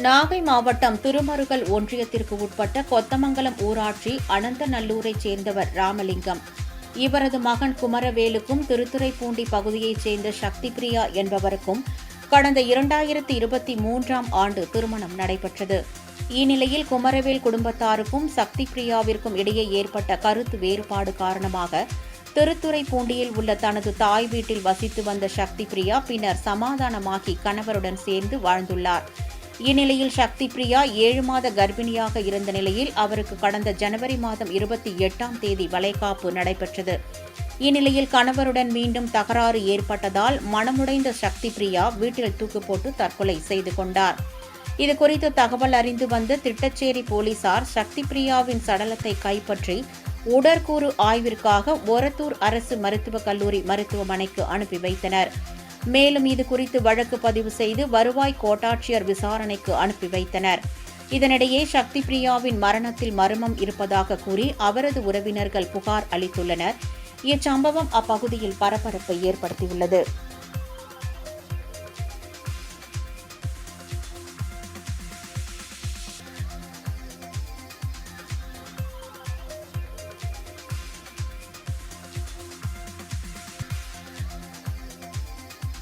நாகை மாவட்டம் திருமருகல் ஒன்றியத்திற்கு உட்பட்ட கொத்தமங்கலம் ஊராட்சி அனந்தநல்லூரைச் சேர்ந்தவர் ராமலிங்கம். இவரது மகன் குமரவேலுக்கும் திருத்துறைப்பூண்டி பகுதியைச் சேர்ந்த சக்தி பிரியா என்பவருக்கும் கடந்த 2023ஆம் ஆண்டு திருமணம் நடைபெற்றது. இந்நிலையில் குமரவேல் குடும்பத்தாருக்கும் சக்தி பிரியாவிற்கும் இடையே ஏற்பட்ட கருத்து வேறுபாடு காரணமாக திருத்துறைப்பூண்டியில் உள்ள தனது தாய் வீட்டில் வசித்து வந்த சக்தி பிரியா பின்னர் சமாதானமாகி கணவருடன் சேர்ந்து வாழ்ந்துள்ளார். இந்நிலையில் சக்தி பிரியா 7 மாத கர்ப்பிணியாக இருந்த நிலையில் அவருக்கு கடந்த ஜனவரி மாதம் 28ஆம் தேதி வளைகாப்பு நடைபெற்றது. இந்நிலையில் கணவருடன் மீண்டும் தகராறு ஏற்பட்டதால் மனமுடைந்த சக்தி பிரியா வீட்டில் தூக்கு போட்டு தற்கொலை செய்து கொண்டார். இதுகுறித்து தகவல் அறிந்து வந்த திட்டச்சேரி போலீசார் சக்தி பிரியாவின் சடலத்தை கைப்பற்றி உடற்கூறு ஆய்விற்காக ஒரத்தூர் அரசு மருத்துவக் கல்லூரி மருத்துவமனைக்கு அனுப்பி வைத்தனர். மேலும் இதுகுறித்து வழக்கு பதிவு செய்து வருவாய் கோட்டாட்சியர் விசாரணைக்கு அனுப்பி வைத்தனர். இதனிடையே சக்தி பிரியாவின் மரணத்தில் மர்மம் இருப்பதாக கூறி அவரது உறவினர்கள் புகார் அளித்துள்ளனர். இச்சம்பவம் அப்பகுதியில் பரபரப்பை ஏற்படுத்தியுள்ளது.